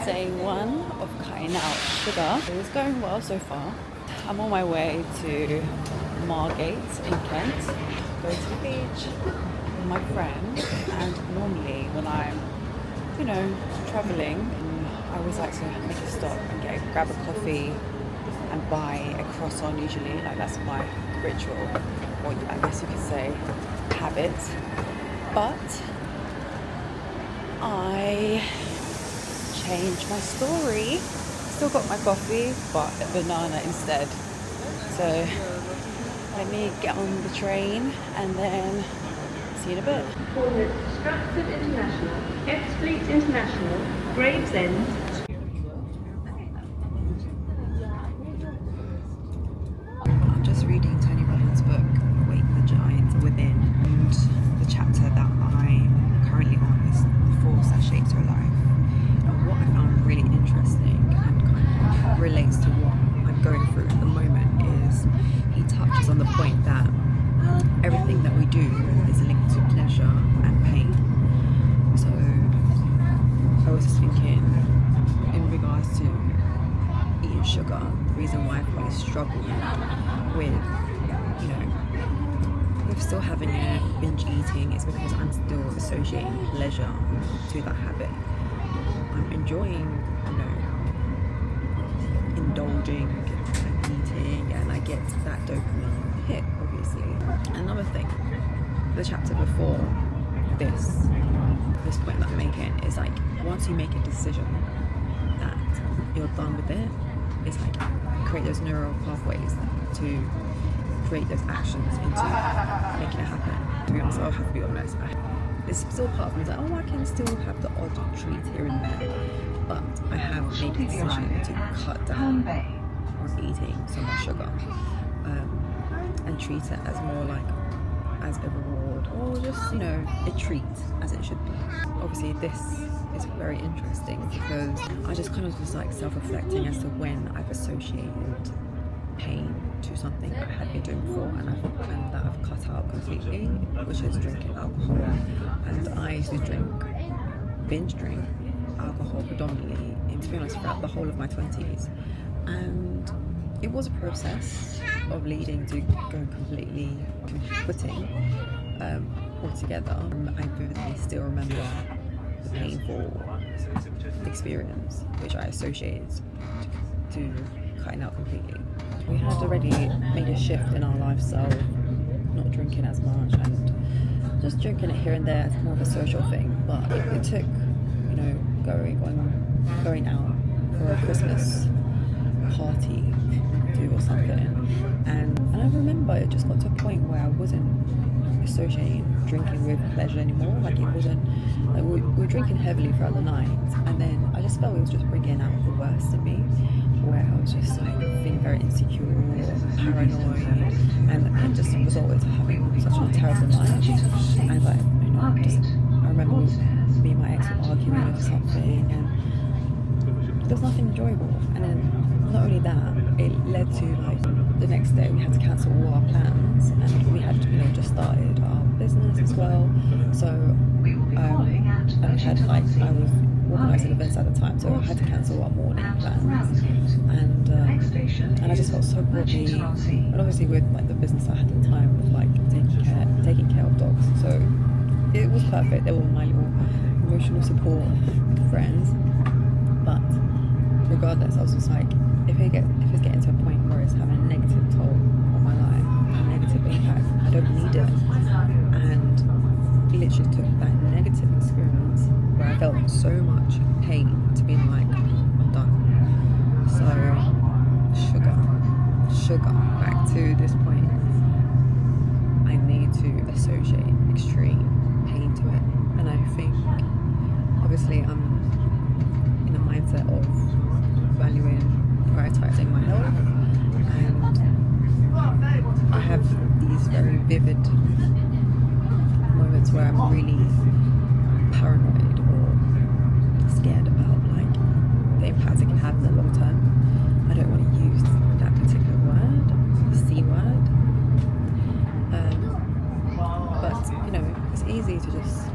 day one of cutting out sugar. It was going well so far. I'm on my way to Margate in Kent, going to the beach with my friend. And normally when I'm, traveling, I always like to make a stop and grab a coffee and buy a croissant usually. Like that's my ritual, or I guess you could say habit. But I changed my story. Still got my coffee, but a banana instead. So let me get on the train and then see you in a bit. Stratford International, Ebbsfleet International, Gravesend. I'm just reading Tony Robbins' book, Awake the Giant Within, and the chapter that I'm currently on is The Force That Shapes Her Life. And what I found really interesting and kind of relates to what I'm going through at the moment is he touches on the point that everything that we do is linked to pleasure and pain. So I was just thinking in regards to eating sugar, the reason why I probably struggle with, with still having it, binge eating, is because I'm still associating pleasure to that habit. I'm enjoying, indulging and eating, and I get that dopamine hit, obviously. Another thing, the chapter before this point that I'm making is like, once you make a decision that you're done with it, it's like create those neural pathways to create those actions into making it happen. To be honest, I'll have to be honest. It's still part of me like, I can still have the odd treat here and there, but I have made a decision to cut down on eating so much sugar and treat it as more like as a reward, or just a treat, as it should be. Obviously this is very interesting because I just kind of was like self-reflecting as to when I've associated pain to something I had been doing before and that I've cut out completely, which is drinking alcohol. And I used to binge drink alcohol predominantly, and to be honest, throughout the whole of my 20s. And it was a process of leading to going completely quitting altogether. I vividly still remember the painful experience which I associated to cutting out completely. We had already made a shift in our lifestyle, not drinking as much and just drinking it here and there as more of a social thing. But it took, going out for a Christmas party or something, and I remember it just got to a point where I wasn't associating drinking with pleasure anymore. Like it wasn't like we were drinking heavily throughout the night, and then I just felt it was just bringing out the worst in me, where I was just like feeling very insecure, paranoid, and it just resulted to having such a terrible night. And like I remember me and my ex were arguing over something, and there was nothing enjoyable. And then not only that, it led to like the next day we had to cancel all our plans, and we had just started our business as well. So I was organising events at the time, so I had to cancel our morning plans, and I just felt so groggy. And obviously with like the business I had at the time with like taking care of dogs, so it was perfect. They were my little emotional support friends. But regardless, I was just like, if it's getting to a point where it's having a negative toll on my life, a negative impact, I don't need it. And it literally took that negative experience where I felt so much pain to be like, I'm done. So sugar, back to this point, I need to associate extreme pain to it. And I think obviously I'm in a mindset of valuing, prioritizing my health, and I have these very vivid moments where I'm really paranoid or scared about like the impact it can have in the long term. I don't want to use that particular word, the C word, but it's easy to just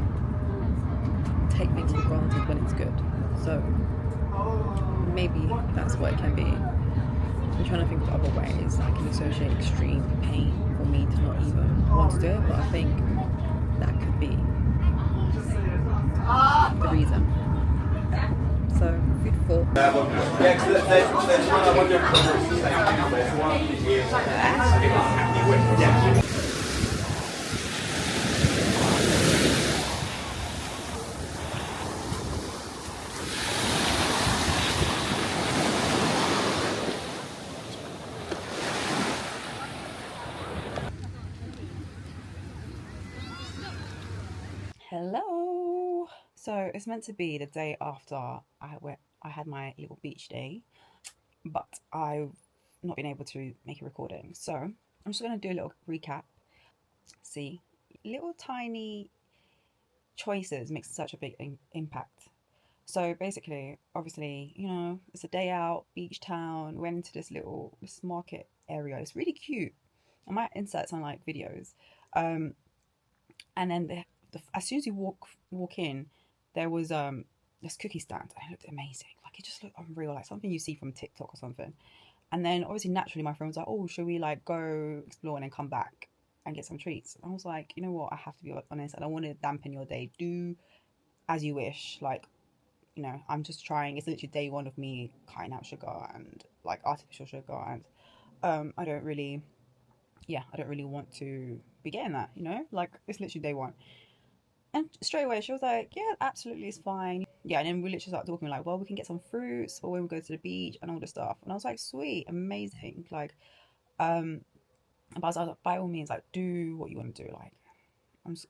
take things for granted when it's good. So maybe that's what it can be. I'm trying to think of other ways I can associate extreme pain for me to not even want to do it, but I think that could be the reason. So, food for thought. Hello. So it's meant to be the day after I had my little beach day, but I've not been able to make a recording. So I'm just gonna do a little recap. See, little tiny choices make such a big impact. So basically, obviously, it's a day out, beach town. Went into this market area. It's really cute. I might insert some like videos. And then as soon as you walk in, there was this cookie stand. And it looked amazing. Like it just looked unreal, like something you see from TikTok or something. And then obviously naturally my friend was like, oh, should we like go explore and then come back and get some treats? And I was like, you know what, I have to be honest, I don't want to dampen your day. Do as you wish. Like, I'm just trying. It's literally day one of me cutting out sugar and like artificial sugar, and I don't really want to be getting that, like it's literally day one. And straight away she was like, yeah, absolutely, it's fine. Yeah, and then we literally started talking like, well, we can get some fruits or when we go to the beach and all this stuff. And I was like, sweet, amazing. Like, but I was like, by all means, like, do what you want to do. Like,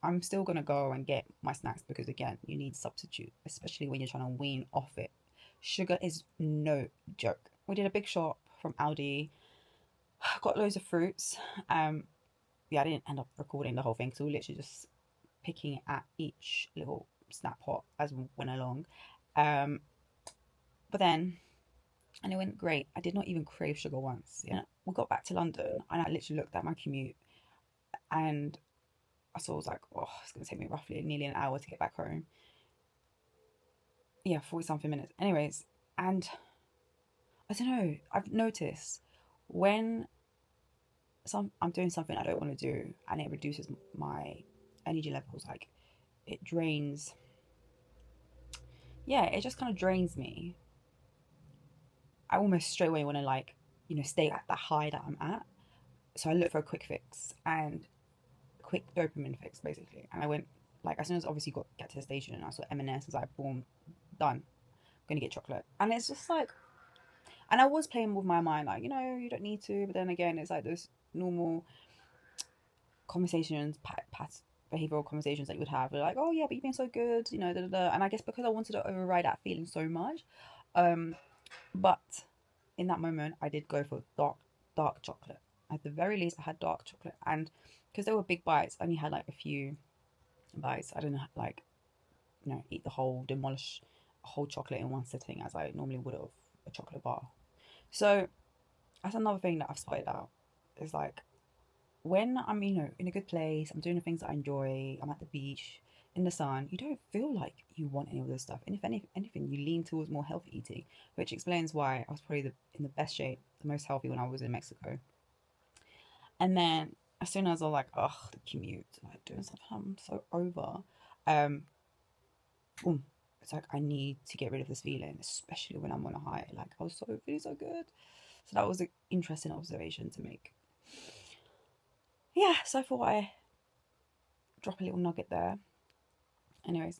I'm still gonna go and get my snacks because again, you need substitute, especially when you're trying to wean off it. Sugar is no joke. We did a big shop from Aldi, got loads of fruits. Yeah, I didn't end up recording the whole thing because we were literally just picking at each little snap pot as we went along. But then, and it went great. I did not even crave sugar once. Yeah, we got back to London and I literally looked at my commute and I was like, oh, it's going to take me roughly nearly an hour to get back home. Yeah, 40 something minutes. Anyways, and I don't know, I've noticed when I'm doing something I don't want to do and it reduces my energy levels, like it drains. Yeah, it just kind of drains me. I almost straight away want to like, stay at the high that I'm at. So I look for a quick fix and quick dopamine fix basically. And I went like as soon as obviously get to the station and I saw M&S, I was like, boom, done. I'm gonna get chocolate. And it's just like, and I was playing with my mind like, you don't need to, but then again, it's like those normal conversations, past behavioral conversations that you would have. They're like, oh yeah, but you've been so good, da, da, da. And I guess because I wanted to override that feeling so much, but in that moment, I did go for dark chocolate. At the very least, I had dark chocolate, and because they were big bites, I only had like a few bites. I didn't like, eat demolish a whole chocolate in one sitting as I normally would have a chocolate bar. So that's another thing that I've spotted out. Is like when I'm, in a good place, I'm doing the things that I enjoy. I'm at the beach in the sun. You don't feel like you want any of this stuff, and if anything, you lean towards more healthy eating, which explains why I was probably in the best shape, the most healthy when I was in Mexico. And then as soon as I was like, ugh, the commute, like doing something I'm so over, boom, it's like I need to get rid of this feeling, especially when I'm on a high. Like I was feeling so good. So that was an interesting observation to make. Yeah, so I thought I drop a little nugget there. Anyways,